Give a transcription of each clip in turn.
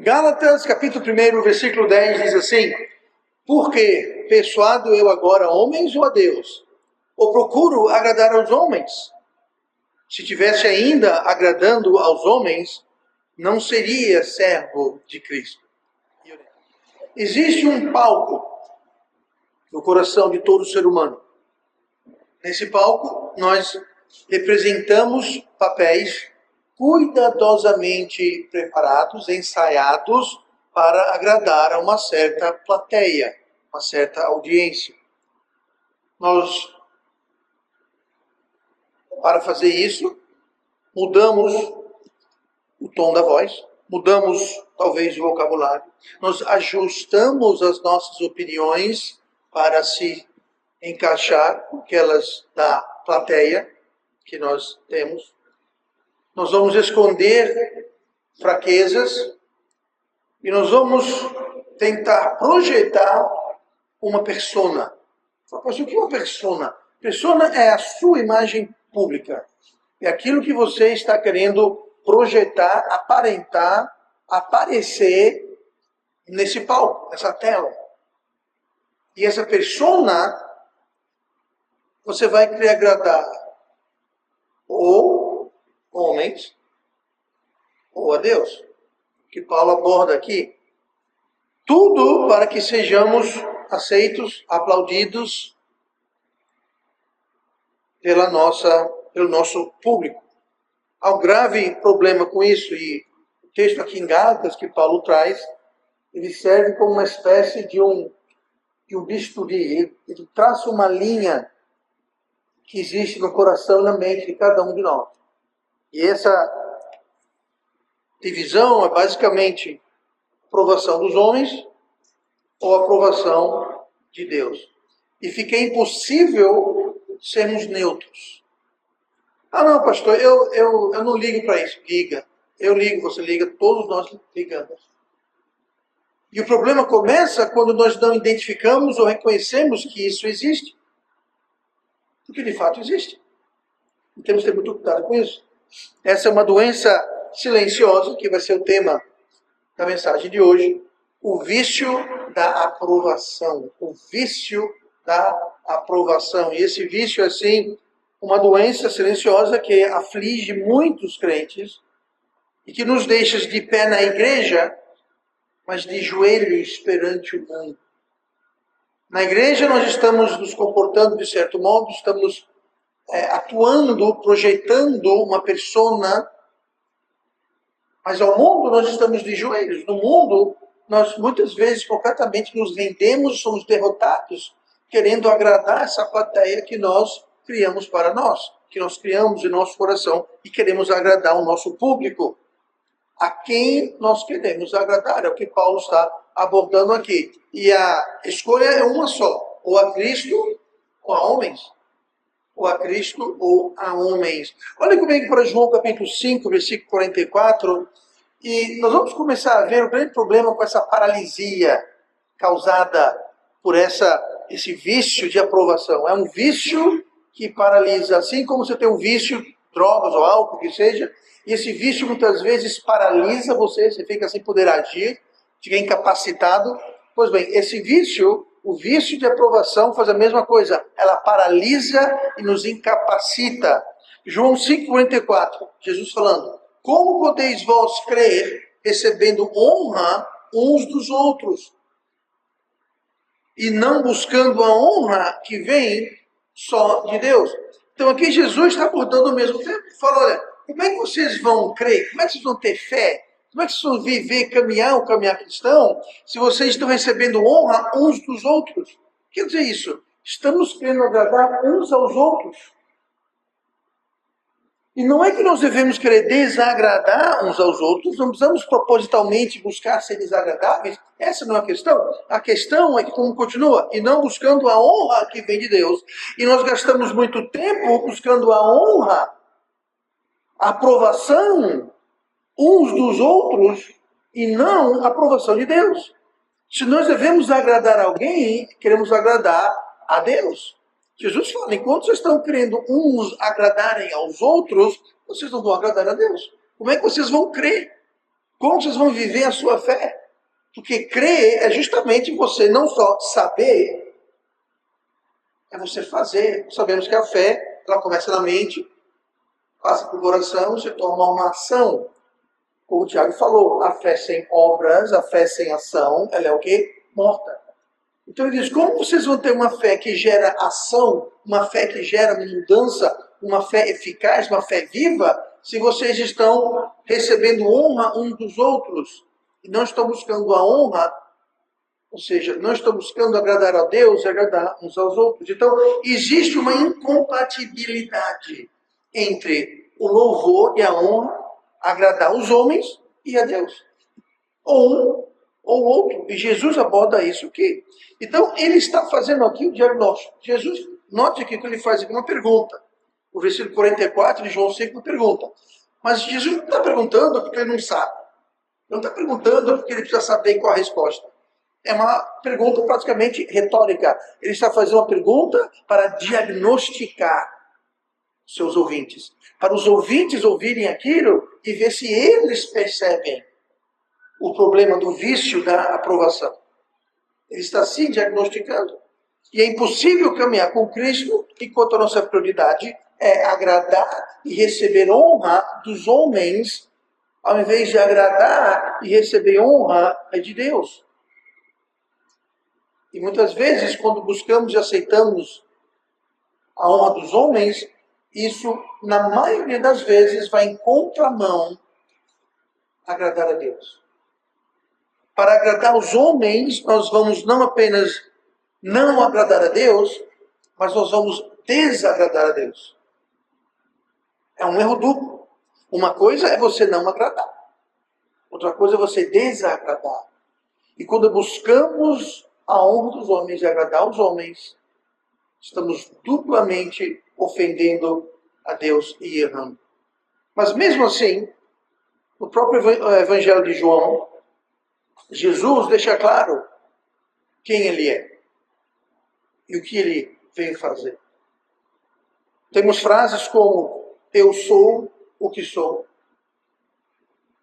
Gálatas, capítulo 1, versículo 10, diz assim: porque persuado eu agora homens ou a Deus? Ou procuro agradar aos homens? Se tivesse ainda agradando aos homens, não seria servo de Cristo. Existe um palco no coração de todo ser humano. Nesse palco, nós representamos papéis cuidadosamente preparados, ensaiados para agradar a uma certa plateia, uma certa audiência. Nós, para fazer isso, mudamos o tom da voz, mudamos talvez o vocabulário, nós ajustamos as nossas opiniões para se encaixar com aquelas da plateia que nós temos. Nós vamos esconder fraquezas e nós vamos tentar projetar uma persona. Mas o que é uma persona? Persona é a sua imagem pública. É aquilo que você está querendo projetar, aparentar, aparecer nesse palco, nessa tela. E essa persona, você vai querer agradar ou homens ou a Deus, que Paulo aborda aqui. Tudo para que sejamos aceitos, aplaudidos pelo nosso público. Há um grave problema com isso, e o texto aqui em Gálatas que Paulo traz, ele serve como uma espécie de um bisturi. Ele traça uma linha que existe no coração e na mente de cada um de nós. E essa divisão é basicamente aprovação dos homens ou aprovação de Deus. E fica impossível sermos neutros. Ah, não, pastor, eu não ligo para isso. Liga. Eu ligo, você liga, todos nós ligamos. E o problema começa quando nós não identificamos ou reconhecemos que isso existe. Porque de fato existe. E temos que ter muito cuidado com isso. Essa é uma doença silenciosa, que vai ser o tema da mensagem de hoje. O vício da aprovação. O vício da aprovação. E esse vício é, assim, uma doença silenciosa que aflige muitos crentes e que nos deixa de pé na igreja, mas de joelhos perante o mundo. Na igreja nós estamos nos comportando de certo modo, estamos atuando, projetando uma persona, mas ao mundo nós estamos de joelhos. No mundo, nós muitas vezes completamente nos rendemos, somos derrotados, querendo agradar essa plateia que nós criamos para nós, que nós criamos em nosso coração e queremos agradar o nosso público. A quem nós queremos agradar, é o que Paulo está abordando aqui. E a escolha é uma só, ou a Cristo ou a homens. Ou a Cristo ou a homens. Olha comigo para João capítulo 5, versículo 44, e nós vamos começar a ver o grande problema com essa paralisia causada por esse vício de aprovação. É um vício que paralisa, assim como você tem um vício, drogas ou álcool, que seja, e esse vício muitas vezes paralisa você fica sem poder agir, fica incapacitado. Pois bem, esse vício, o vício de aprovação, faz a mesma coisa. Ela paralisa e nos incapacita. João 5,44, Jesus falando: como podeis vós crer, recebendo honra uns dos outros, e não buscando a honra que vem só de Deus? Então aqui Jesus está abordando o mesmo tempo. Ele fala: olha, como é que vocês vão crer? Como é que vocês vão ter fé? Como é que vocês vão viver, caminhar o caminhar cristão, se vocês estão recebendo honra uns dos outros? Quer dizer isso? Estamos querendo agradar uns aos outros. E não é que nós devemos querer desagradar uns aos outros, não precisamos propositalmente buscar ser desagradáveis. Essa não é a questão. A questão é que, como continua, e não buscando a honra que vem de Deus. E nós gastamos muito tempo buscando a honra, a aprovação uns dos outros e não a aprovação de Deus. Se nós devemos agradar alguém, queremos agradar a Deus. Jesus fala, enquanto vocês estão querendo uns agradarem aos outros, vocês não vão agradar a Deus. Como é que vocês vão crer? Como vocês vão viver a sua fé? Porque crer é justamente você não só saber, é você fazer. Sabemos que a fé, ela começa na mente, passa para o coração, se torna uma ação. Como o Tiago falou, a fé sem obras, a fé sem ação, ela é o quê? Morta. Então ele diz, como vocês vão ter uma fé que gera ação, uma fé que gera mudança, uma fé eficaz, uma fé viva, se vocês estão recebendo honra uns dos outros e não estão buscando a honra, ou seja, não estão buscando agradar a Deus e agradar uns aos outros. Então, existe uma incompatibilidade entre o louvor e a honra, agradar os homens e a Deus. Ou um ou outro. E Jesus aborda isso aqui. Então, ele está fazendo aqui o diagnóstico. Jesus, note aqui que ele faz aqui uma pergunta. O versículo 44 de João 5 pergunta. Mas Jesus não está perguntando porque ele não sabe. Não está perguntando porque ele precisa saber qual a resposta. É uma pergunta praticamente retórica. Ele está fazendo uma pergunta para diagnosticar seus ouvintes. Para os ouvintes ouvirem aquilo e ver se eles percebem o problema do vício da aprovação. Ele está se diagnosticando. E é impossível caminhar com Cristo enquanto a nossa prioridade é agradar e receber honra dos homens, ao invés de agradar e receber honra de Deus. E muitas vezes, quando buscamos e aceitamos a honra dos homens, isso, na maioria das vezes, vai em contramão a agradar a Deus. Para agradar os homens, nós vamos não apenas não agradar a Deus, mas nós vamos desagradar a Deus. É um erro duplo. Uma coisa é você não agradar. Outra coisa é você desagradar. E quando buscamos a honra dos homens e agradar os homens, estamos duplamente ofendendo a Deus e errando. Mas mesmo assim, no próprio Evangelho de João, Jesus deixa claro quem ele é e o que ele veio fazer. Temos frases como, eu sou o que sou.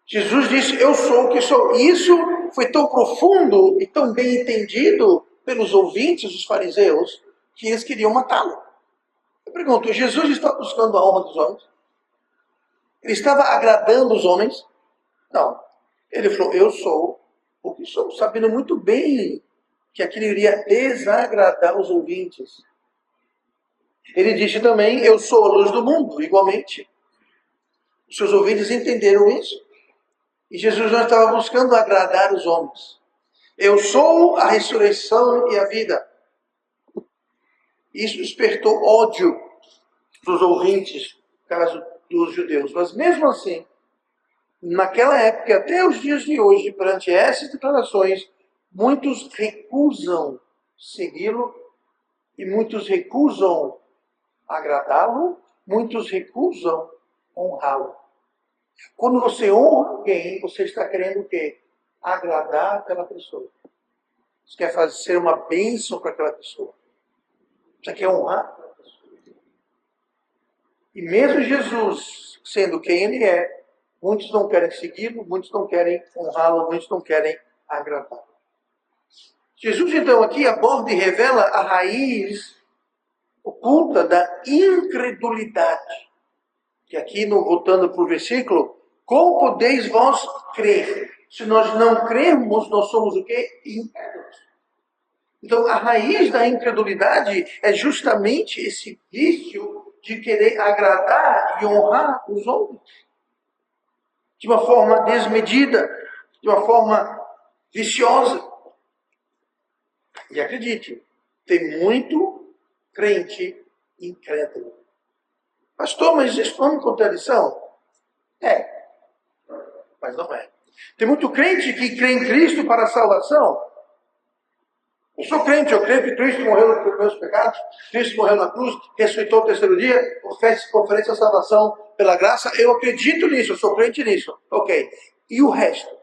Jesus disse, eu sou o que sou. E isso foi tão profundo e tão bem entendido pelos ouvintes, os fariseus, que eles queriam matá-lo. Eu pergunto, Jesus está buscando a honra dos homens? Ele estava agradando os homens? Não. Ele falou, eu sou o que sou, sabendo muito bem que aquilo iria desagradar os ouvintes. Ele disse também, eu sou a luz do mundo, igualmente. Os seus ouvintes entenderam isso. E Jesus não estava buscando agradar os homens. Eu sou a ressurreição e a vida. Isso despertou ódio dos ouvintes, no caso dos judeus. Mas mesmo assim, naquela época, até os dias de hoje, perante essas declarações, muitos recusam segui-lo e muitos recusam agradá-lo, muitos recusam honrá-lo. Quando você honra alguém, você está querendo o quê? Agradar aquela pessoa. Você quer ser uma bênção para aquela pessoa. Você quer honrar aquela pessoa. E mesmo Jesus, sendo quem ele é, muitos não querem segui-lo, muitos não querem honrá-lo, muitos não querem agradá-lo. Jesus, então, aqui aborda e revela a raiz oculta da incredulidade. Que aqui, voltando para o versículo, como podeis vós crer? Se nós não cremos, nós somos o quê? Incrédulos. Então, a raiz da incredulidade é justamente esse vício de querer agradar e honrar os outros. De uma forma desmedida, de uma forma viciosa. E acredite, tem muito crente incrédulo. Pastor, mas isso não é contradição? É, mas não é. Tem muito crente que crê em Cristo para a salvação. Eu sou crente, eu creio que Cristo morreu pelos meus pecados, Cristo morreu na cruz, ressuscitou no terceiro dia, oferece a salvação pela graça. Eu acredito nisso, eu sou crente nisso. Ok. E o resto?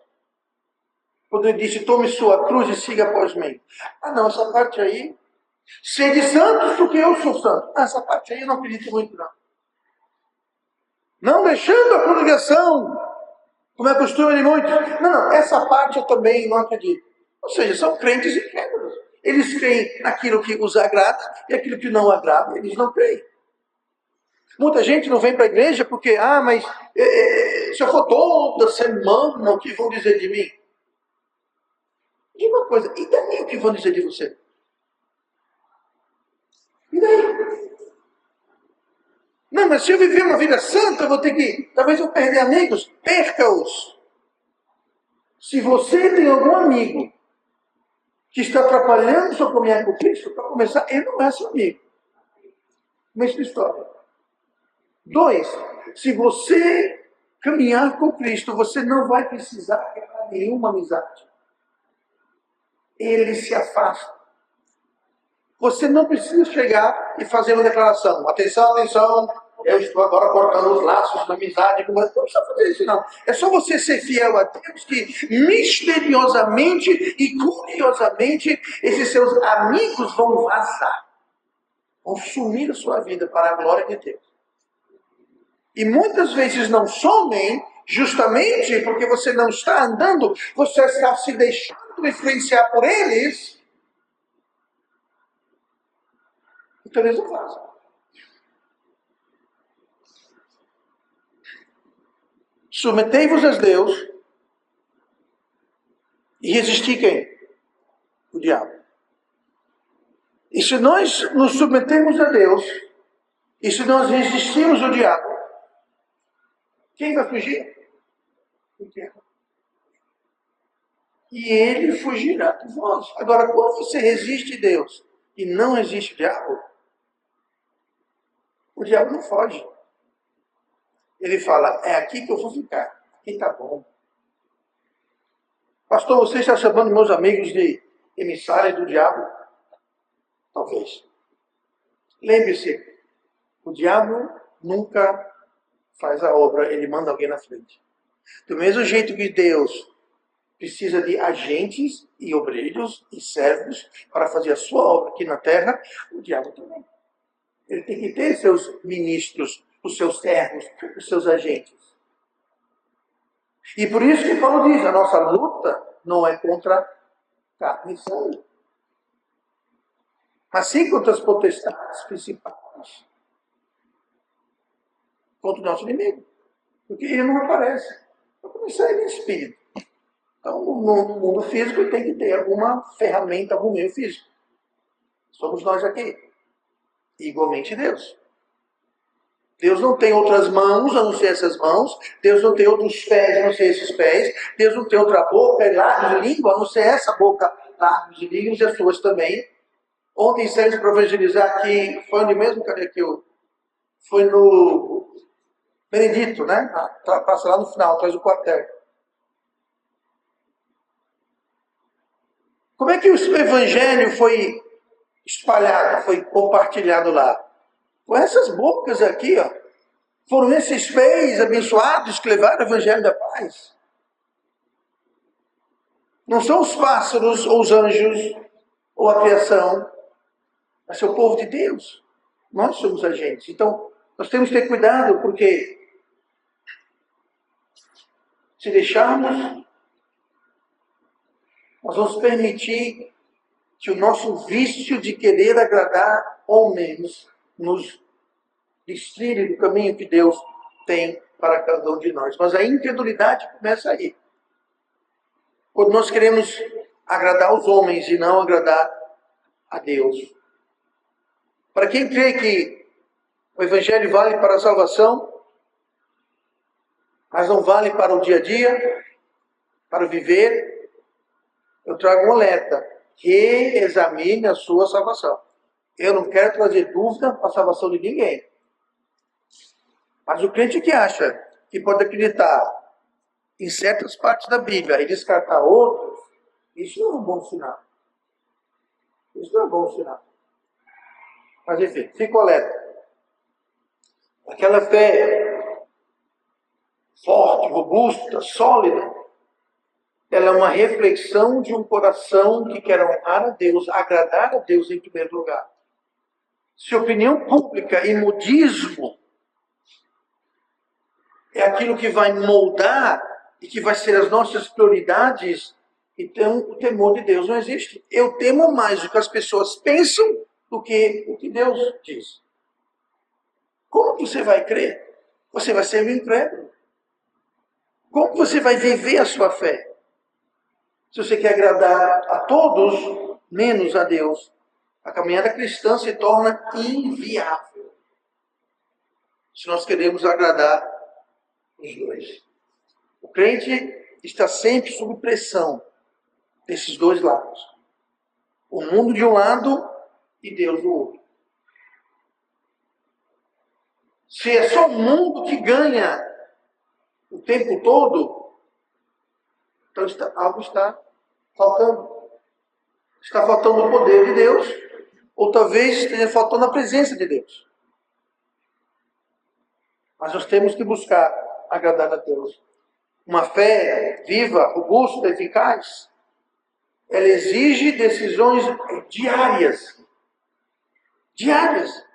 Quando ele disse, tome sua cruz e siga após mim. Ah não, essa parte aí Sede santos porque eu sou santo. Essa parte aí eu não acredito muito, não. Não deixando a congregação, como é costume de muitos. Não, essa parte eu também não acredito. Ou seja, são crentes incrédulos. Eles creem naquilo que os agrada e aquilo que não agrada, eles não creem. Muita gente não vem para a igreja porque, mas se eu for toda semana, o que vão dizer de mim? Diga uma coisa, e daí o que vão dizer de você? E daí? Não, mas se eu viver uma vida santa, eu vou ter que. Talvez eu perder amigos. Perca-os. Se você tem algum amigo que está atrapalhando sua caminhada com Cristo, para começar, ele não é seu amigo. Mesma história. 2, se você caminhar com Cristo, você não vai precisar quebrar nenhuma amizade. Ele se afasta. Você não precisa chegar e fazer uma declaração. Atenção, atenção, eu estou agora cortando os laços da amizade. Não precisa fazer isso, não. É só você ser fiel a Deus que misteriosamente e curiosamente esses seus amigos vão vazar. Vão sumir da sua vida para a glória de Deus. E muitas vezes não somem justamente porque você não está andando, você está se deixando influenciar por eles. Então eles não fazem. Submetei-vos a Deus e resisti quem? O diabo. E se nós nos submetemos a Deus, e se nós resistimos ao diabo, quem vai fugir? O diabo. E ele fugirá de vós. Agora, quando você resiste a Deus e não resiste o diabo não foge. Ele fala, é aqui que eu vou ficar. Aqui tá bom. Pastor, você está chamando meus amigos de emissários do diabo? Talvez. Lembre-se, o diabo nunca faz a obra, ele manda alguém na frente. Do mesmo jeito que Deus precisa de agentes e obreiros e servos para fazer a sua obra aqui na terra, o diabo também. Ele tem que ter seus ministros, os seus servos, os seus agentes. E por isso que Paulo diz, a nossa luta não é contra carne e sangue, mas sim contra as potestades principais, contra o nosso inimigo. Porque ele não aparece. Para começar, ele é espírito. Então, no mundo físico, tem que ter alguma ferramenta, algum meio físico. Somos nós aqui. Igualmente Deus. Deus não tem outras mãos a não ser essas mãos. Deus não tem outros pés a não ser esses pés. Deus não tem outra boca, lábios e língua a não ser essa boca, lábios e línguas e as suas também. Ontem saímos para evangelizar aqui. Foi onde mesmo? Cadê aqui? Foi no Benedito, né? Passa lá no final, atrás do quartel. Como é que o evangelho foi espalhado, foi compartilhado lá? Com essas bocas aqui, ó. Foram esses pés abençoados que levaram o evangelho da paz. Não são os pássaros ou os anjos ou a criação, mas é o povo de Deus. Nós somos agentes. Então, nós temos que ter cuidado, porque se deixarmos, nós vamos permitir que o nosso vício de querer agradar homens nos destrilhe do caminho que Deus tem para cada um de nós. Mas a incredulidade começa aí. Quando nós queremos agradar os homens e não agradar a Deus. Para quem crê que o Evangelho vale para a salvação, mas não vale para o dia a dia, para o viver, eu trago um alerta. Reexamine a sua salvação. Eu não quero trazer dúvida para a salvação de ninguém. Mas o crente que acha que pode acreditar em certas partes da Bíblia e descartar outras, isso não é um bom sinal. Isso não é um bom sinal. Mas enfim, fica alerta. Aquela fé forte, robusta, sólida, ela é uma reflexão de um coração que quer honrar a Deus, agradar a Deus em primeiro lugar. Se opinião pública e modismo é aquilo que vai moldar e que vai ser as nossas prioridades, então o temor de Deus não existe. Eu temo mais o que as pessoas pensam do que o que Deus diz. Como você vai crer? Você vai ser um incrédulo. Como você vai viver a sua fé? Se você quer agradar a todos, menos a Deus, a caminhada cristã se torna inviável. Se nós queremos agradar os dois. O crente está sempre sob pressão desses dois lados. O mundo de um lado e Deus do outro. Se é só o mundo que ganha o tempo todo, então algo está faltando. Está faltando o poder de Deus, ou talvez esteja faltando a presença de Deus. Mas nós temos que buscar agradar a Deus. Uma fé viva, robusta, eficaz, ela exige decisões diárias. Diárias.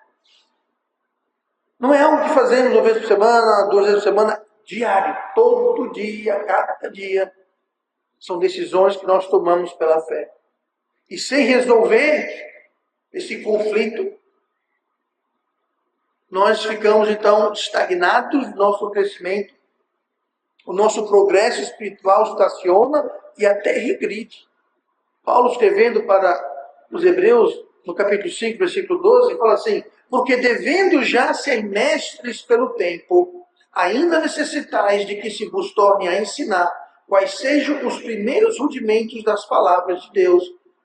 Não é algo que fazemos uma vez por semana, 2 vezes por semana. Diário. Todo dia, cada dia. São decisões que nós tomamos pela fé. E sem resolver esse conflito, nós ficamos então estagnados no nosso crescimento. O nosso progresso espiritual estaciona e até regride. Paulo, escrevendo para os Hebreus, no capítulo 5, versículo 12, fala assim: porque devendo já ser mestres pelo tempo, ainda necessitais de que se vos torne a ensinar quais sejam os primeiros rudimentos das palavras de Deus,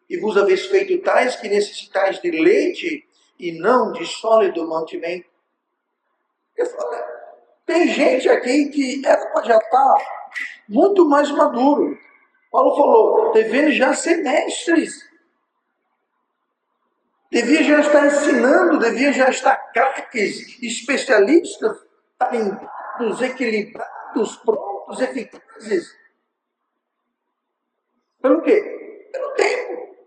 e vos haveis feito tais que necessitais de leite e não de sólido mantimento. Eu falo, tem gente aqui que era para já estar muito mais maduro. Paulo falou, devendo já ser mestres. Devia já estar ensinando, devia já estar craques, especialistas, talentos, equilibrados, prontos, eficazes. Pelo quê? Pelo tempo.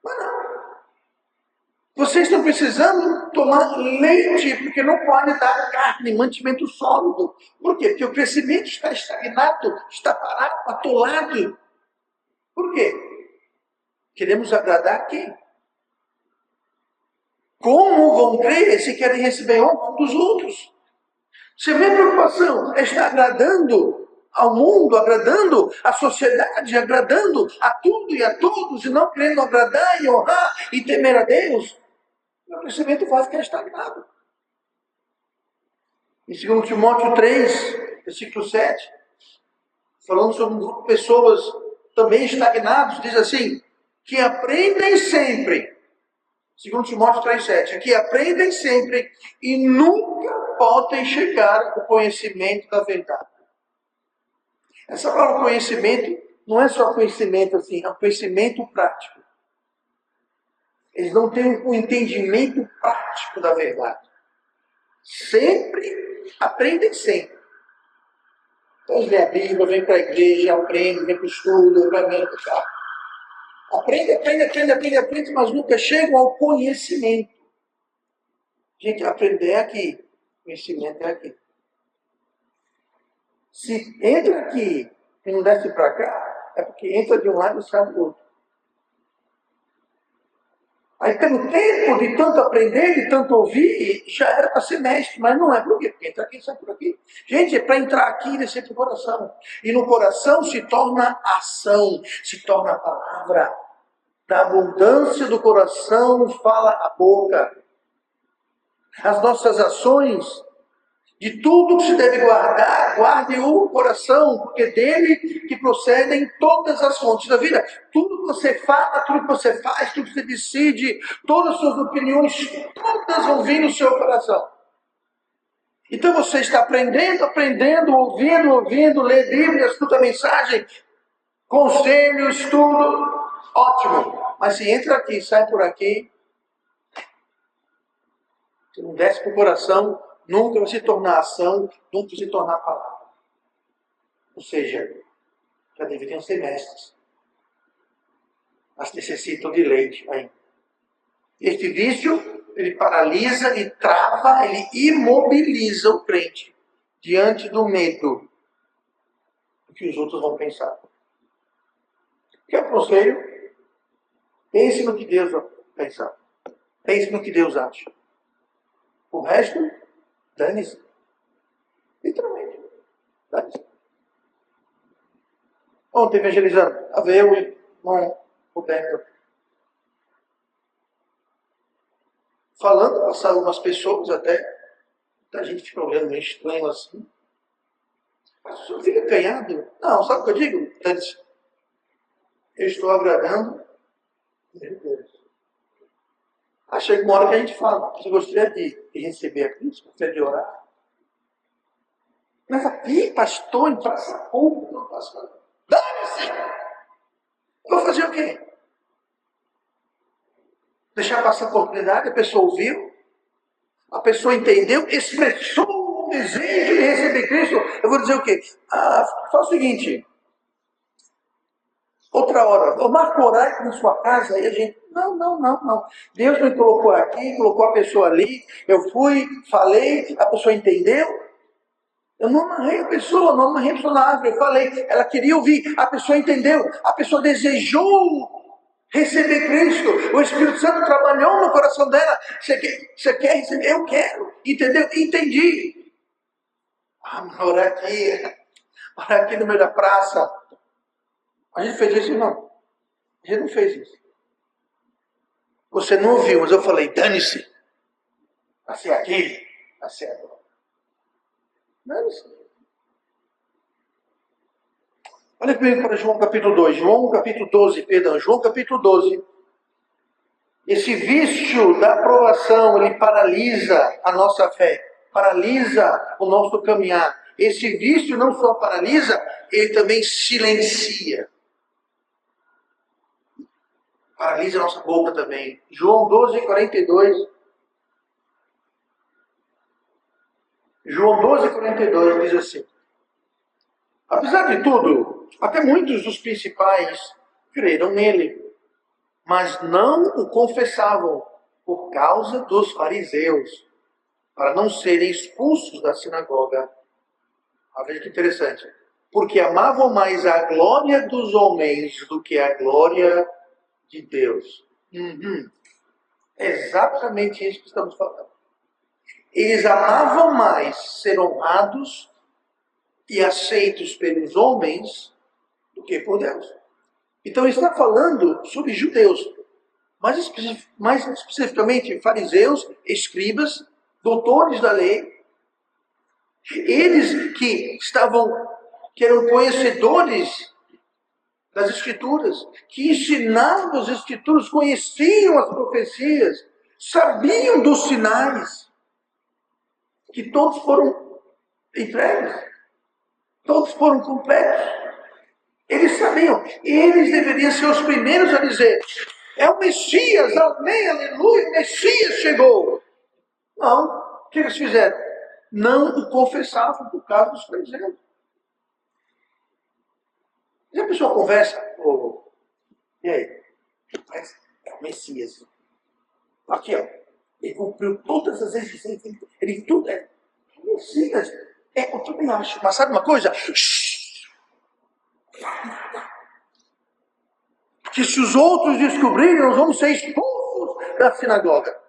Mas não. Vocês estão precisando tomar leite, porque não pode dar carne, mantimento sólido. Por quê? Porque o crescimento está estagnado, está parado, atolado. Por quê? Queremos agradar quem? Como vão crer se querem receber honra dos outros? Se a minha preocupação é estar agradando ao mundo, agradando à sociedade, agradando a tudo e a todos, e não querendo agradar e honrar e temer a Deus, meu crescimento vai ficar estagnado. Em 2 Timóteo 3, versículo 7, falando sobre um grupo de pessoas também estagnados, diz assim, que aprendem sempre. 2 Timóteo 3,7, que aprendem sempre e nunca podem chegar ao conhecimento da verdade. Essa palavra conhecimento não é só conhecimento assim, é um conhecimento prático. Eles não têm um entendimento prático da verdade. Sempre, aprendem sempre. Então eles lêem a Bíblia, vêm para a igreja, aprendem, vêm para o estudo, vai mesmo, tá? Aprende, mas nunca chegam ao conhecimento. Gente, aprender é aqui. Conhecimento é aqui. Se entra aqui e não desce para cá, é porque entra de um lado e sai do outro. Aí, pelo tempo de tanto aprender, de tanto ouvir, já era para ser mestre, mas não é. Por quê? Porque entra aqui e sai por aqui. Gente, é para entrar aqui e descer para o coração. E no coração se torna ação, se torna a palavra. Da abundância do coração fala a boca. As nossas ações, de tudo que se deve guardar, guarde o coração, porque dele que procedem todas as fontes da vida. Tudo que você fala, tudo que você faz, tudo que você decide, todas as suas opiniões, todas vão vir no seu coração. Então você está aprendendo, ouvindo, lê Bíblia, escuta a mensagem, conselho, estudo, ótimo. Mas se entra aqui, sai por aqui, se não desce para o coração, nunca vai se tornar ação, nunca vai se tornar palavra. Ou seja, Já deveriam ser mestres. Mas necessitam de leite ainda. Este vício, ele paralisa, ele trava, ele imobiliza o crente diante do medo do que os outros vão pensar. Que aconselho? Pense no que Deus vai pensar. Pense no que Deus acha. O resto, dane-se. Literalmente, dane-se. Ontem, evangelizando, estava eu e o irmão Roberto falando, passaram umas pessoas até, a gente fica olhando meio estranho assim. Mas o senhor fica ganhado? Não, sabe o que eu digo? Dane-se. Eu estou agradando meu Deus. Aí chega uma hora que a gente fala, você gostaria de receber a Cristo? Gostaria de orar? Mas aqui, pastor, em praça pública, não passa. Dane-se! Vou fazer o quê? Deixar passar a oportunidade, a pessoa ouviu, a pessoa entendeu, expressou o desejo de receber Cristo. Eu vou dizer o quê? Faz o seguinte, outra hora, eu marco horário na sua casa e a gente... Não. Deus me colocou aqui, colocou a pessoa ali, eu fui, falei, a pessoa entendeu. Eu não amarrei a pessoa, não amarrei a pessoa na árvore, eu falei, ela queria ouvir, a pessoa entendeu, a pessoa desejou receber Cristo, o Espírito Santo trabalhou no coração dela. Você quer receber? Eu quero, entendeu? Entendi. Orar aqui no meio da praça. A gente fez isso, não? A gente não fez isso. Você não ouviu, mas eu falei, dane-se. Vai ser aqui, vai ser agora. Dane-se. Olha comigo para João capítulo 2, João capítulo 12. Esse vício da aprovação, ele paralisa a nossa fé, paralisa o nosso caminhar. Esse vício não só paralisa, ele também silencia. Paralisa a nossa boca também. João 12:42. João 12:42 diz assim: apesar de tudo, até muitos dos principais creram nele, mas não o confessavam por causa dos fariseus, para não serem expulsos da sinagoga. Veja que interessante. Porque amavam mais a glória dos homens do que a glória de Deus. É exatamente isso que estamos falando. Eles amavam mais ser honrados e aceitos pelos homens do que por Deus. Então ele está falando sobre judeus, mais especificamente fariseus, escribas, doutores da lei. Eles que eram conhecedores das Escrituras, que ensinavam as Escrituras, conheciam as profecias, sabiam dos sinais, que todos foram entregues, todos foram completos. Eles sabiam, eles deveriam ser os primeiros a dizer: é o Messias, amém, aleluia, o Messias chegou. Não, o que eles fizeram? Não o confessavam por causa dos fariseus. E a pessoa conversa, e aí? É o Messias. Aqui, ó. Ele cumpriu todas as exigências. Ele tudo é o Messias. Eu também acho. Mas sabe uma coisa? Que se os outros descobrirem, nós vamos ser expulsos da sinagoga.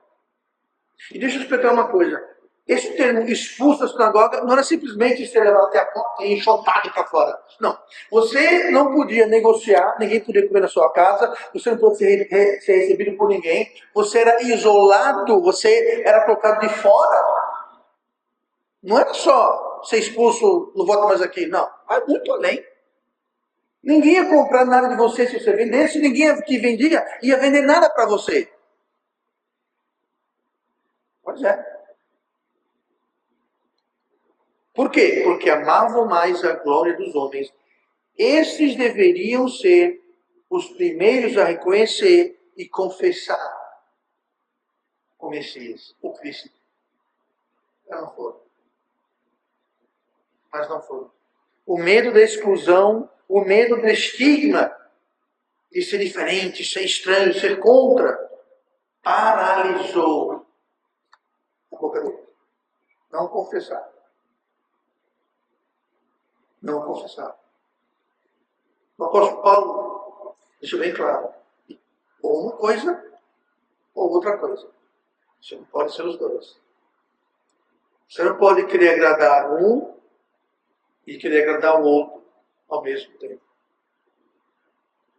E deixa eu explicar uma coisa. Esse termo expulso da sinagoga não era simplesmente ser levado até a porta e enxotado para fora. Não. Você não podia negociar, ninguém podia comer na sua casa, você não podia ser recebido por ninguém, você era isolado, você era colocado de fora. Não era só ser expulso, não volta mais aqui. Não. Vai muito além. Ninguém ia comprar nada de você se você vendesse, ninguém que vendia ia vender nada para você. Pois é. Por quê? Porque amavam mais a glória dos homens. Esses deveriam ser os primeiros a reconhecer e confessar o Messias, o Cristo. Mas não foram. O medo da exclusão O medo do estigma de ser diferente, ser estranho, ser contra, paralisou a boca dele. Não confessar. Não confessar. O apóstolo Paulo deixou bem claro. Ou uma coisa, ou outra coisa. Você não pode ser os dois. Você não pode querer agradar um e querer agradar o outro ao mesmo tempo.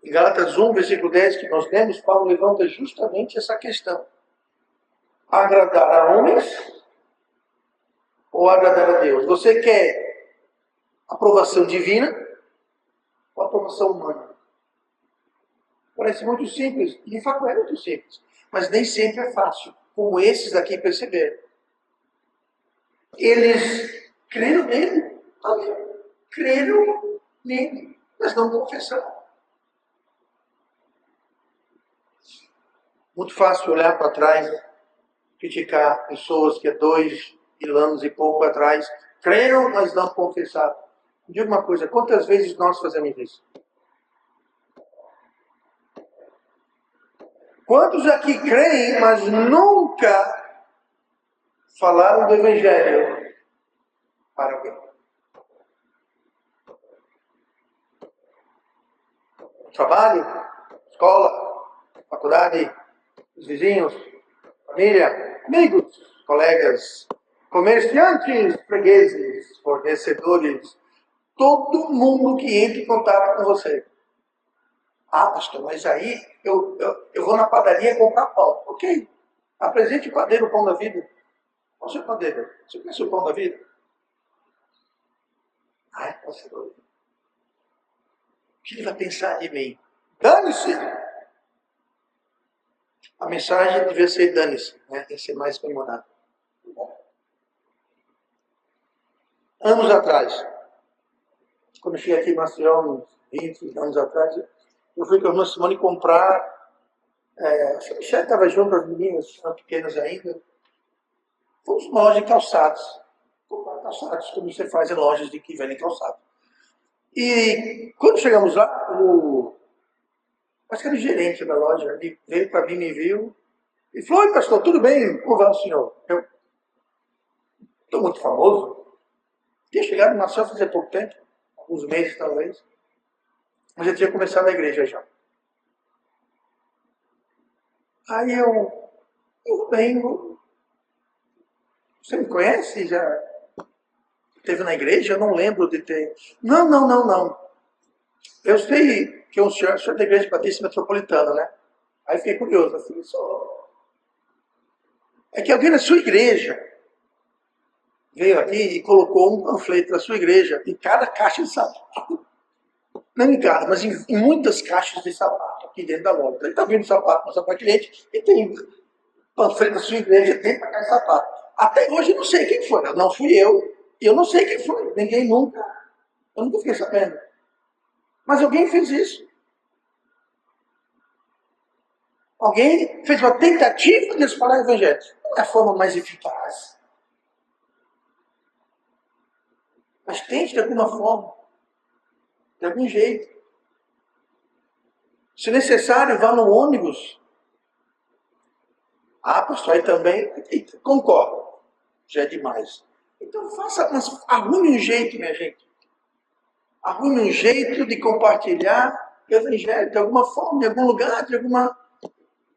Em Gálatas 1, versículo 10, que nós lemos, Paulo levanta justamente essa questão. Agradar a homens ou agradar a Deus? Você quer aprovação divina ou aprovação humana? Parece muito simples, e de fato é muito simples, mas nem sempre é fácil, como esses aqui perceberam. Eles creram nele, creram nele, mas não confessaram. Muito fácil olhar para trás, criticar pessoas que há 2 anos e pouco atrás creram, mas não confessaram. Diga uma coisa, quantas vezes nós fazemos isso? Quantos aqui creem, mas nunca falaram do Evangelho para alguém? Trabalho, escola, faculdade, os vizinhos, família, amigos, colegas, comerciantes, fregueses, fornecedores, todo mundo que entra em contato com você. Ah, pastor, mas aí eu vou na padaria comprar pão. Ok. Apresente o padeiro o pão da vida. Qual é o seu padeiro? Você conhece o pão da vida? Ai, pastor. O que ele vai pensar de mim? Dane-se! A mensagem devia ser dane-se, né? Tem que ser mais comemorada. Anos atrás, quando eu cheguei aqui em Maceió, uns 20 anos atrás, eu fui com a irmã Simone comprar. A Michelle estava junto, as meninas eram pequenas ainda. Fomos numa loja de calçados. Comprar calçados, como você faz em lojas de que vendem calçados. E quando chegamos lá, acho que era o gerente da loja, ele veio para mim, me viu e falou: oi, pastor, tudo bem? Como vai o senhor? Eu estou muito famoso. Tinha chegado em Maceió fazia pouco tempo, alguns meses talvez. Mas já tinha começado a igreja já. Aí eu venho. Você me conhece? Já esteve na igreja? Eu não lembro de ter. Não. Eu sei que o senhor é da Igreja Batista Metropolitana, né? Aí fiquei curioso. Eu falei, é que alguém na sua igreja veio aqui e colocou um panfleto da sua igreja em cada caixa de sapato. Não em cada, mas em muitas caixas de sapato aqui dentro da loja. Ele está vendo sapato para o cliente e tem panfleto da sua igreja dentro da caixa de sapato. Até hoje eu não sei quem foi. Não fui eu. E eu não sei quem foi. Ninguém nunca. Eu nunca fiquei sabendo. Mas alguém fez isso. Alguém fez uma tentativa de espalhar o evangelho. Não é a forma mais eficaz. Mas tente de alguma forma. De algum jeito. Se necessário, vá no ônibus. Ah, pastor, aí também concordo. Já é demais. Então faça, mas arrume um jeito, minha gente. Arrume um jeito de compartilhar o evangelho de alguma forma, de algum lugar, de alguma...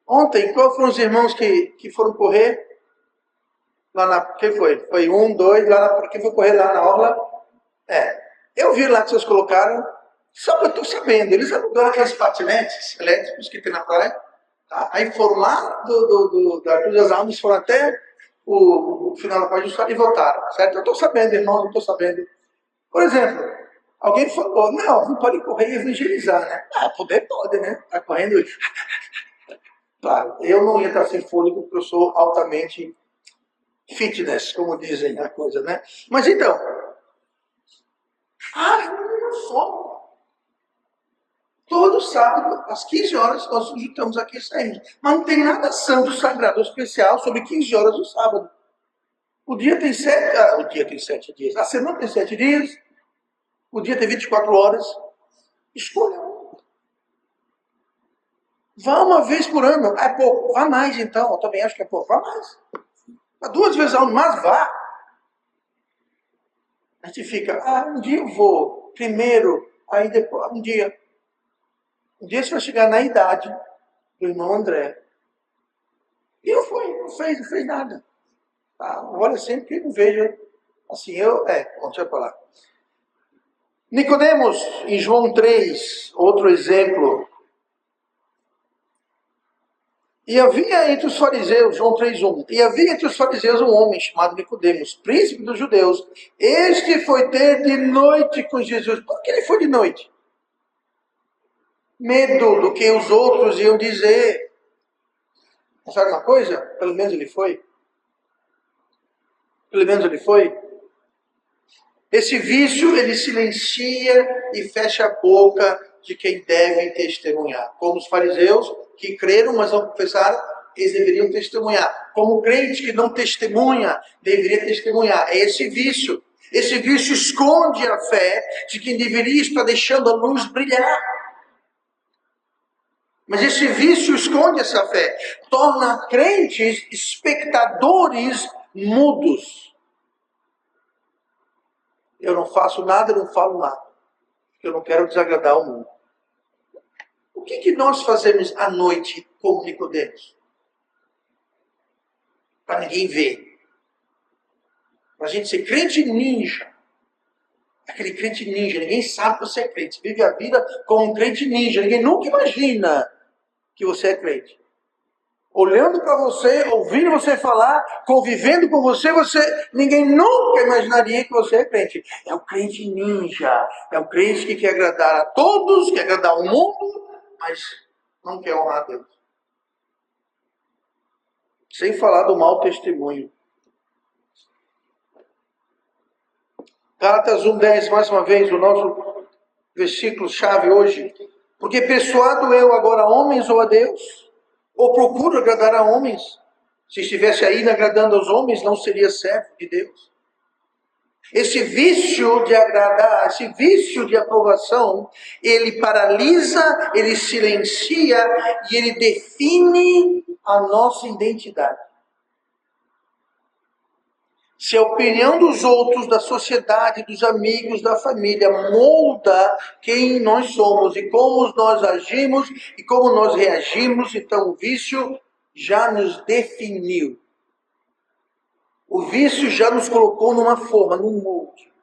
Ontem, qual foram os irmãos que foram correr? Lá na... Quem foi? Foi 1, 2, lá na... Quem foi correr lá na orla? Eu vi lá que vocês colocaram, só que eu estou sabendo, eles alugaram aqueles patinetes elétricos que tem na praia, tá? Aí foram lá da Cruz das Almas, foram até o final da Praia do Estado e voltaram, certo? Eu estou sabendo, irmão, não estou sabendo. Por exemplo, alguém falou, não pode correr e evangelizar, né? Poder pode, né? Tá correndo. Claro, eu não ia estar sem fôlego porque eu sou altamente fitness, como dizem a coisa, né? Mas então, uma forma. Todo sábado, às 15 horas, nós nos juntamos aqui e saímos. Mas não tem nada santo, sagrado, especial sobre 15 horas do sábado. O dia tem 7 dias. A semana tem 7 dias. O dia tem 24 horas. Escolha um. Vá uma vez por ano. É pouco. Vá mais então. Eu também acho que é pouco. Vá mais. Vá 2 vezes ao ano, mas vá. A gente fica, um dia eu vou. Primeiro, aí depois, um dia. Um dia você vai chegar na idade do irmão André. E não foi, não fez nada. Olha, sempre que eu vejo, assim, deixa eu falar. Nicodemos, em João 3, outro exemplo. E havia entre os fariseus, João 3:1, e havia entre os fariseus um homem chamado Nicodemos, príncipe dos judeus. Este foi ter de noite com Jesus. Por que ele foi de noite? Medo do que os outros iam dizer. Sabe uma coisa? Pelo menos ele foi. Pelo menos ele foi. Esse vício, ele silencia e fecha a boca de quem deve testemunhar. Como os fariseus, que creram, mas não confessaram, eles deveriam testemunhar. Como o crente que não testemunha, deveria testemunhar. É esse vício. Esse vício esconde a fé de quem deveria estar deixando a luz brilhar. Mas esse vício esconde essa fé. Torna crentes espectadores mudos. Eu não faço nada, eu não falo nada. Porque eu não quero desagradar o mundo. O que nós fazemos à noite como Nicodemos? Para ninguém ver. Para a gente ser crente ninja. Aquele crente ninja. Ninguém sabe que você é crente. Você vive a vida como um crente ninja. Ninguém nunca imagina que você é crente. Olhando para você, ouvindo você falar, convivendo com você, ninguém nunca imaginaria que você é crente. É o crente ninja. É o crente que quer agradar a todos, quer agradar o mundo, mas não quer honrar a Deus. Sem falar do mau testemunho. Gálatas 1:10, mais uma vez, o nosso versículo-chave hoje. Porque persuado eu agora a homens ou a Deus? Ou procuro agradar a homens? Se estivesse ainda agradando aos homens, não seria servo de Deus. Esse vício de agradar, esse vício de aprovação, ele paralisa, ele silencia e ele define a nossa identidade. Se a opinião dos outros, da sociedade, dos amigos, da família molda quem nós somos e como nós agimos e como nós reagimos, então o vício já nos definiu. O vício já nos colocou numa forma, num molde.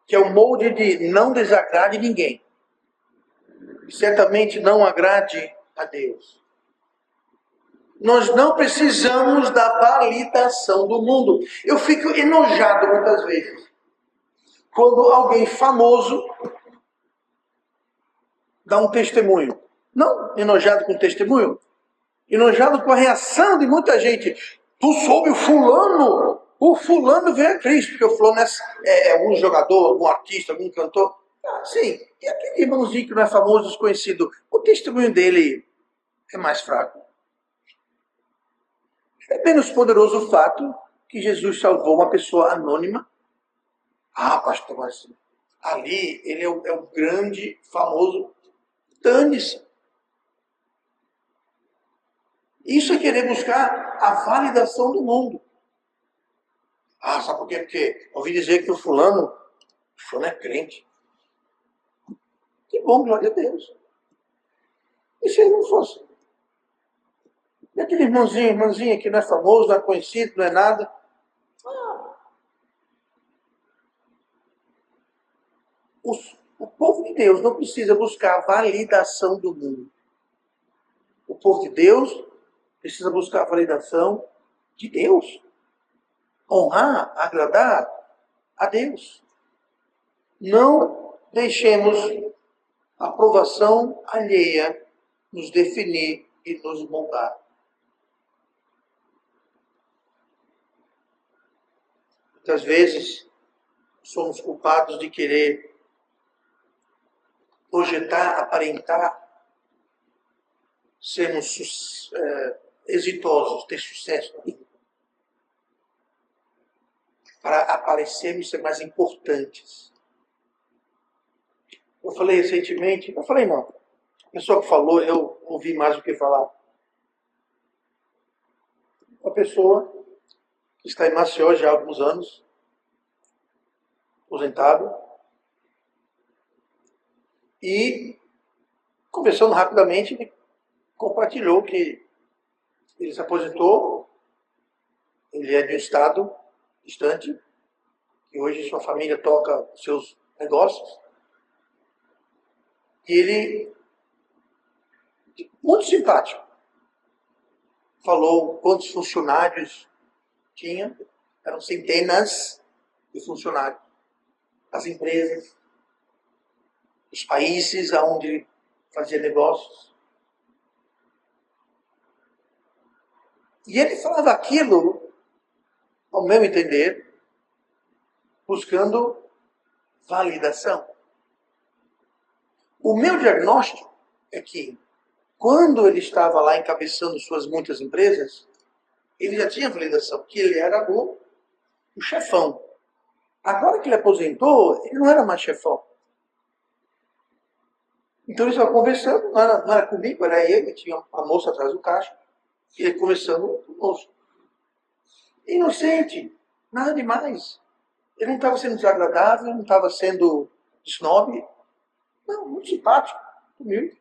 Que é o molde de não desagrade ninguém. Certamente não agrade a Deus. Nós não precisamos da validação do mundo. Eu fico enojado muitas vezes quando alguém famoso dá um testemunho. Não enojado com o testemunho, enojado com a reação de muita gente. Tu soube o fulano veio a Cristo, porque o fulano é algum jogador, algum artista, algum cantor. Sim, e aquele irmãozinho que não é famoso, desconhecido, o testemunho dele é mais fraco. É menos poderoso o fato que Jesus salvou uma pessoa anônima. Pastor, mas ali ele é o grande, famoso. Dane-se. Isso é querer buscar a validação do mundo. Sabe por quê? Porque ouvi dizer que o fulano é crente. Que bom, glória a Deus. E se ele não fosse? E aquele irmãozinho que não é famoso, não é conhecido, não é nada. O povo de Deus não precisa buscar a validação do mundo. O povo de Deus precisa buscar a validação de Deus. Honrar, agradar a Deus. Não deixemos a aprovação alheia nos definir e nos moldar. Muitas vezes somos culpados de querer projetar, aparentar, sermos exitosos, ter sucesso para aparecermos ser mais importantes. Eu falei recentemente, eu falei não, a pessoa que falou, eu ouvi mais do que falar. Uma pessoa que está em Maceió já há alguns anos, aposentado, e conversando rapidamente, ele compartilhou que ele se aposentou, ele é de um estado distante, e hoje sua família toca os seus negócios. E ele, muito simpático, falou quantos funcionários tinha, eram centenas de funcionários, as empresas, os países aonde ele fazia negócios. E ele falava aquilo, ao meu entender, buscando validação. O meu diagnóstico é que, quando ele estava lá encabeçando suas muitas empresas, ele já tinha validação, que ele era o chefão. Agora que ele aposentou, ele não era mais chefão. Então ele estava conversando, não era comigo, era ele, tinha a moça atrás do caixa, e ele conversando conosco. Inocente, nada demais. Ele não estava sendo desagradável, não estava sendo snob. Não, muito simpático, humilde.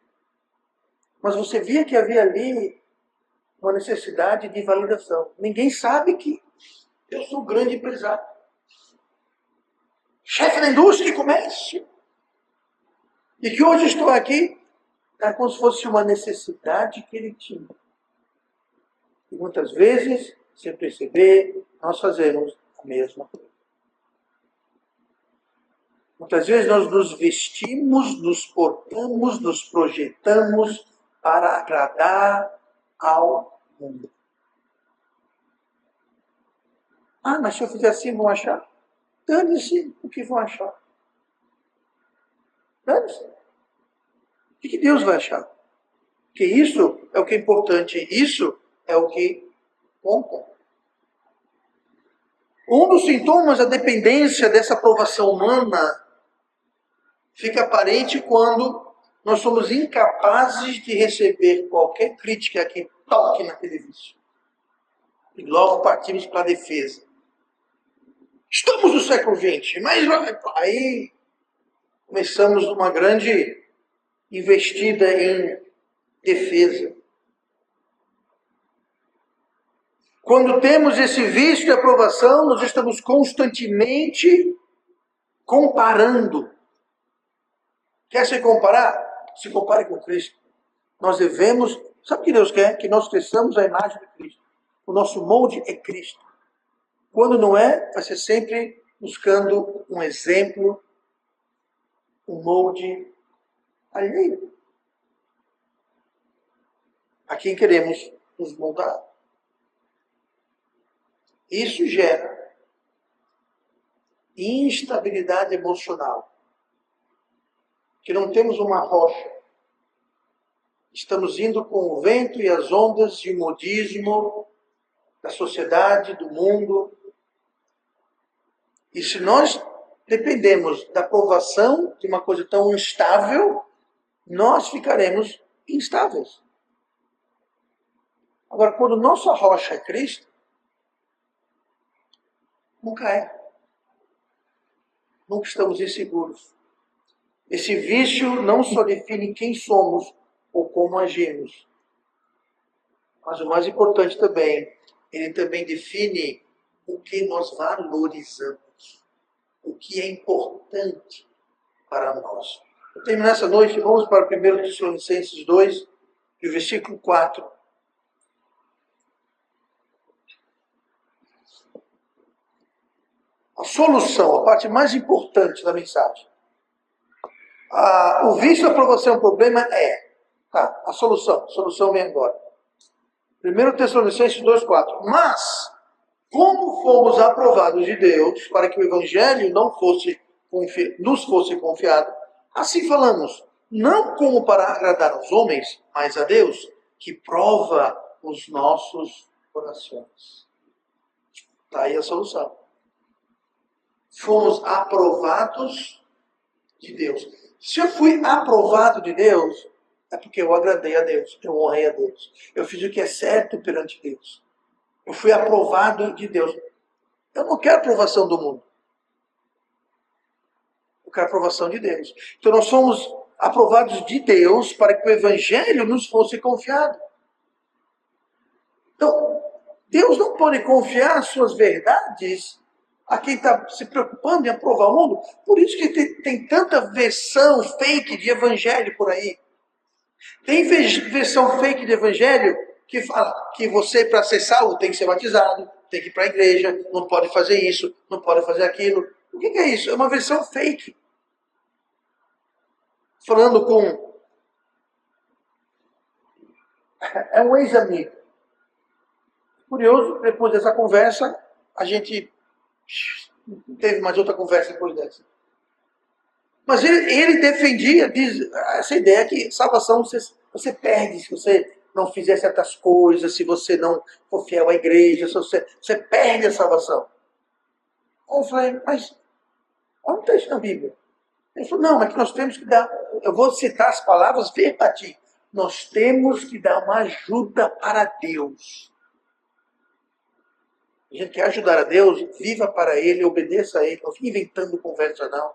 Mas você via que havia ali uma necessidade de validação. Ninguém sabe que eu sou um grande empresário. Chefe da indústria de comércio. E que hoje estou aqui, é como se fosse uma necessidade que ele tinha. E muitas vezes, sem perceber, nós fazemos a mesma coisa. Muitas vezes nós nos vestimos, nos portamos, nos projetamos para agradar ao mundo. Ah, mas se eu fizer assim, vão achar? Dane-se o que vão achar. Dane-se. O que Deus vai achar? Porque isso é o que é importante, isso é o que conta. Um dos sintomas da dependência dessa aprovação humana fica aparente quando nós somos incapazes de receber qualquer crítica que toque naquele vício. E logo partimos para a defesa. Estamos no século XX, mas aí começamos uma grande investida em defesa. Quando temos esse vício de aprovação, nós estamos constantemente comparando. Quer se comparar? Se compare com Cristo. Nós devemos, sabe o que Deus quer? Que nós cresçamos a imagem de Cristo. O nosso molde é Cristo. Quando não é, vai ser sempre buscando um exemplo, um molde alheio. A quem queremos nos moldar. Isso gera instabilidade emocional. Que não temos uma rocha. Estamos indo com o vento e as ondas de modismo da sociedade, do mundo. E se nós dependemos da aprovação de uma coisa tão instável, nós ficaremos instáveis. Agora, quando nossa rocha é Cristo, nunca é. Nunca estamos inseguros. Esse vício não só define quem somos ou como agimos, mas o mais importante também, ele também define o que nós valorizamos, o que é importante para nós. Eu termino essa noite, vamos para 1 Tessalonicenses 2, do versículo 4. A solução, a parte mais importante da mensagem. O vício da aprovação é um problema? É. Tá, a solução vem agora. 1 Tessalonicenses 2,4. Mas, como fomos aprovados de Deus para que o Evangelho nos fosse confiado, assim falamos, não como para agradar aos homens, mas a Deus, que prova os nossos corações. Está aí a solução. Fomos aprovados de Deus. Se eu fui aprovado de Deus, é porque eu agradei a Deus, eu honrei a Deus. Eu fiz o que é certo perante Deus. Eu fui aprovado de Deus. Eu não quero aprovação do mundo. Eu quero aprovação de Deus. Então nós somos aprovados de Deus para que o Evangelho nos fosse confiado. Então, Deus não pode confiar suas verdades a quem está se preocupando em aprovar o mundo. Por isso que tem tanta versão fake de evangelho por aí. Tem versão fake de evangelho que fala que você, para ser salvo, tem que ser batizado, tem que ir para a igreja, não pode fazer isso, não pode fazer aquilo. O que é isso? É uma versão fake. Falando com... É um ex-amigo. Curioso, depois dessa conversa, a gente teve mais outra conversa depois dessa. Mas ele defendia essa ideia que salvação você perde se você não fizer certas coisas, se você não for fiel à igreja, se você perde a salvação. Aí eu falei, mas onde está isso na Bíblia? Ele falou, não, mas que nós temos que dar, eu vou citar as palavras verbatim, nós temos que dar uma ajuda para Deus. A gente quer ajudar a Deus, viva para Ele, obedeça a Ele, não fique inventando conversa não.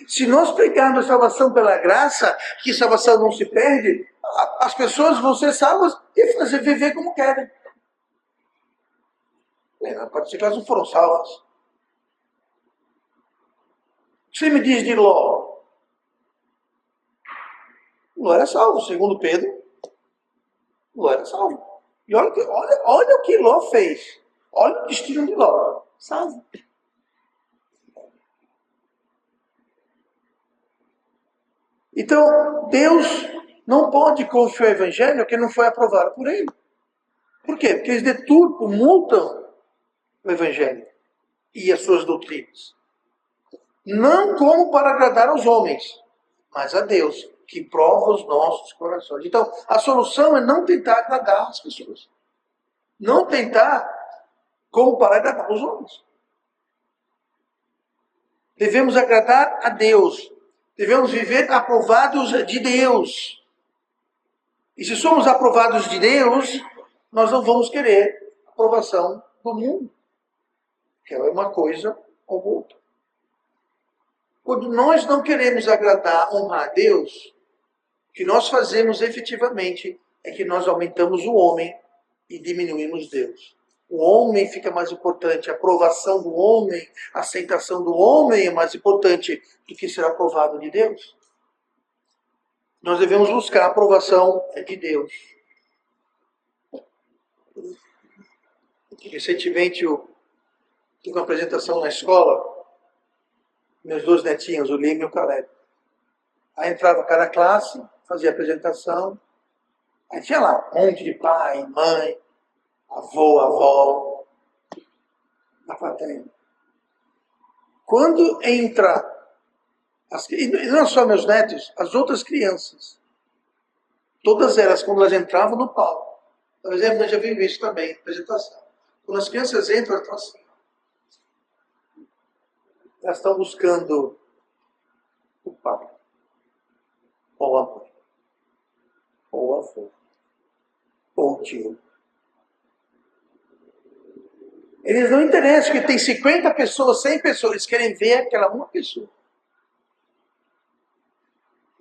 Se nós pregarmos a salvação pela graça, que salvação não se perde, as pessoas vão ser salvas e fazer viver como querem. Pode ser que elas não foram salvas. O que você me diz de Ló? Ló era salvo, segundo Pedro. Ló era salvo. E olha o que Ló fez. Olha o destino de Ló. Salvo. Então, Deus não pode confiar o evangelho que não foi aprovado por ele. Por quê? Porque eles multam o evangelho e as suas doutrinas. Não como para agradar aos homens, mas a Deus, que prova os nossos corações. Então, a solução é não tentar agradar as pessoas. Não tentar como para agradar os homens. Devemos agradar a Deus. Devemos viver aprovados de Deus. E se somos aprovados de Deus, nós não vamos querer aprovação do mundo. Que é uma coisa ou outra. Quando nós não queremos agradar, honrar a Deus, o que nós fazemos efetivamente é que nós aumentamos o homem e diminuímos Deus. O homem fica mais importante, a aprovação do homem, a aceitação do homem é mais importante do que ser aprovado de Deus. Nós devemos buscar a aprovação de Deus. Recentemente eu tive uma apresentação na escola, meus dois netinhos, o Lima e o Caleb. Aí entrava cada classe, fazia a apresentação, aí tinha lá um monte de pai, mãe, avô, avó, na plateia. Quando entra, e não só meus netos, as outras crianças, todas elas, quando elas entravam no palco, por exemplo, eu já vi isso também, apresentação. Quando as crianças entram, elas estão assim. Elas estão buscando o pai, ou a mãe, ou o avô, ou o tio. Eles não interessam que tem 50 pessoas, 100 pessoas, eles querem ver aquela uma pessoa.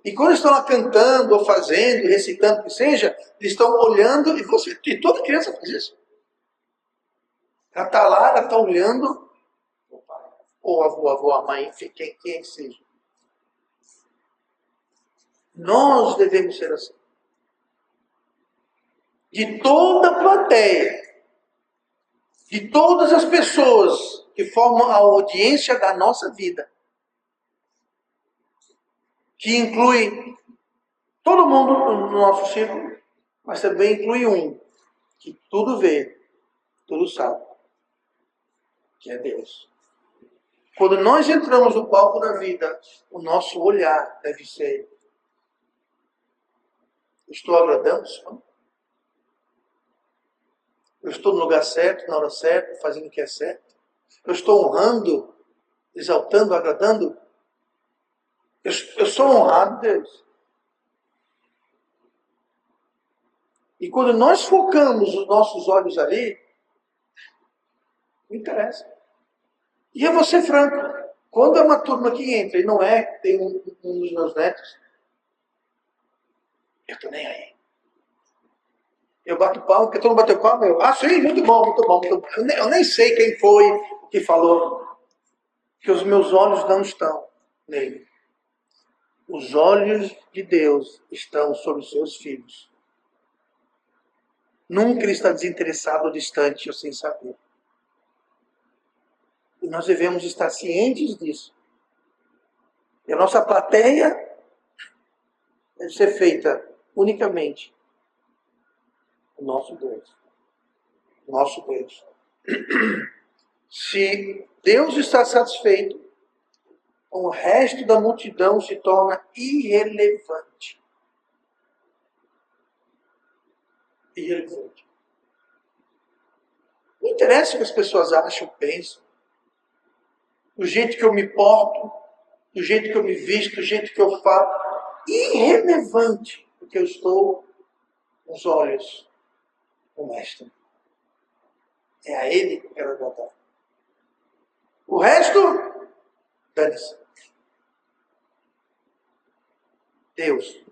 E quando estão lá cantando, ou fazendo, recitando, o que seja, eles estão olhando, e toda criança faz isso. Ela está lá, ela está olhando, o pai, ou a avó, a mãe, enfim, quem seja. Nós devemos ser assim. De toda a plateia, de todas as pessoas que formam a audiência da nossa vida, que inclui todo mundo no nosso círculo, mas também inclui um que tudo vê, tudo sabe, que é Deus. Quando nós entramos no palco da vida, o nosso olhar deve ser: estou agradando, Senhor? Eu estou no lugar certo, na hora certa, fazendo o que é certo? Eu estou honrando, exaltando, agradando Eu sou honrado, Deus. E quando nós focamos os nossos olhos ali, não interessa. E eu vou ser franco. Quando é uma turma que entra e não é, tem um dos meus netos, eu tô nem aí. Eu bato palma, porque todo mundo bateu palma. Sim, muito bom, muito bom, muito bom. Eu nem sei quem foi o que falou. Que os meus olhos não estão nele. Os olhos de Deus estão sobre os seus filhos. Nunca ele está desinteressado ou distante ou sem saber. E nós devemos estar cientes disso. E a nossa plateia deve ser feita unicamente o nosso Deus. Nosso Deus. Se Deus está satisfeito, o resto da multidão se torna irrelevante. Irrelevante. Não interessa o que as pessoas acham, pensam. Do jeito que eu me porto, do jeito que eu me visto, do jeito que eu falo. Irrelevante, porque eu estou com os olhos do Mestre. É a Ele que eu quero agradar. O resto, dane-se. Deus.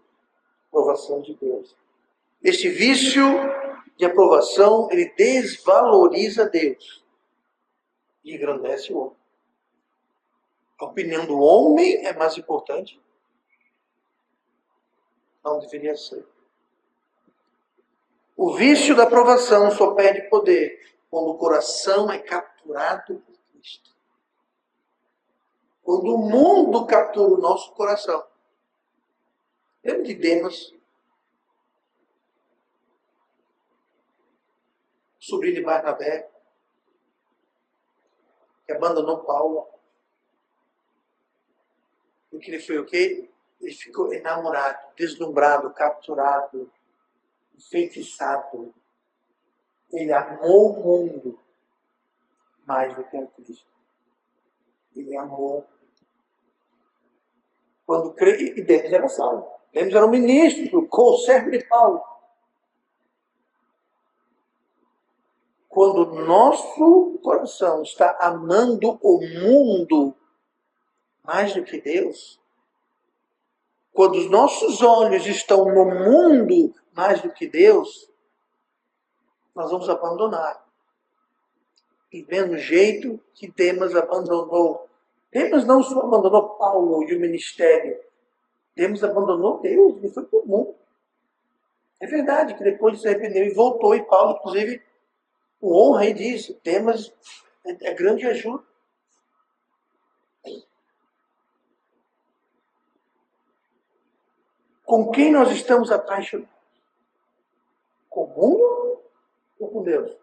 Aprovação de Deus. Este vício de aprovação, ele desvaloriza Deus e engrandece o homem. A opinião do homem é mais importante? Não deveria ser. O vício da aprovação só perde poder quando o coração é capturado por Cristo. Quando o mundo captura o nosso coração. Lembra de Demas? Sobrinho de Barnabé, que abandonou Paulo. Porque ele foi o quê? Ele ficou enamorado, deslumbrado, capturado, enfeitiçado. Ele amou o mundo mais do que a Cristo. Ele amou. Quando creio, e Demas era salvo. Demas era um ministro, conservo de Paulo. Quando o nosso coração está amando o mundo mais do que Deus, quando os nossos olhos estão no mundo mais do que Deus, nós vamos abandonar. E do mesmo jeito que Demas abandonou. Demas não só abandonou Paulo e o ministério. Demas abandonou Deus e foi para o mundo. É verdade que depois se arrependeu e voltou. E Paulo, inclusive, o honra e disse, Demas é grande ajuda. Com quem nós estamos apaixonados? Com o mundo ou com Deus?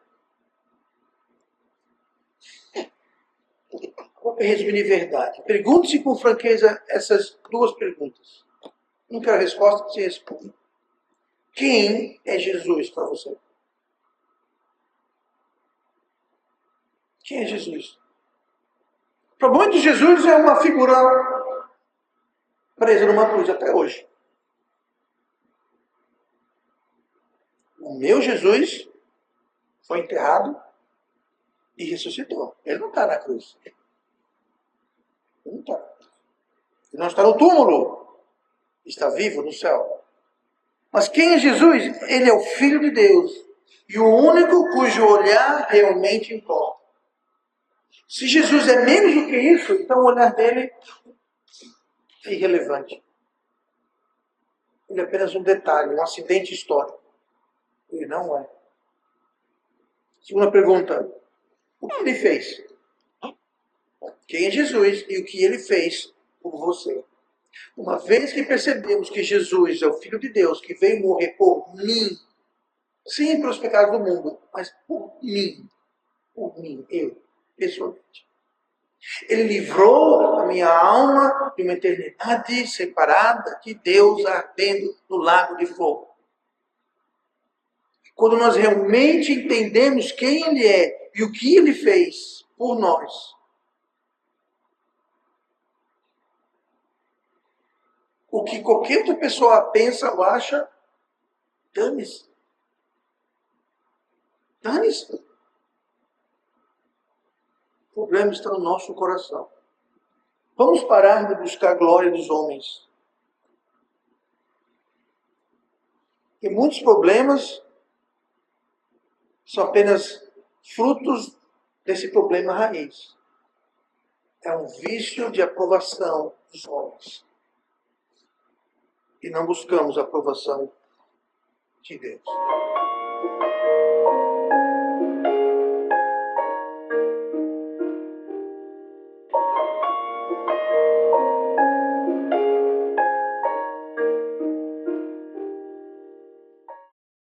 Vou resumir de verdade. Pergunte-se com franqueza essas duas perguntas. Não quero a resposta, você responde. Quem é Jesus para você? Quem é Jesus? Para muitos, Jesus é uma figura presa numa cruz até hoje. O meu Jesus foi enterrado e ressuscitou. Ele não está na cruz. Ele não está. Ele não está no túmulo. Está vivo no céu. Mas quem é Jesus? Ele é o Filho de Deus. E o único cujo olhar realmente importa. Se Jesus é menos do que isso, então o olhar dele é irrelevante. Ele é apenas um detalhe, um acidente histórico. Ele não é. Segunda pergunta. O que ele fez? Quem é Jesus e o que ele fez por você? Uma vez que percebemos que Jesus é o Filho de Deus, que veio morrer por mim, sim, pelos pecados do mundo, mas por mim, eu, pessoalmente. Ele livrou a minha alma de uma eternidade separada de Deus ardendo no lago de fogo. Quando nós realmente entendemos quem Ele é e o que Ele fez por nós, o que qualquer outra pessoa pensa ou acha, dane-se. Dane-se. O problema está no nosso coração. Vamos parar de buscar a glória dos homens. E muitos problemas são apenas frutos desse problema raiz. É um vício de aprovação dos homens. E não buscamos a aprovação de Deus.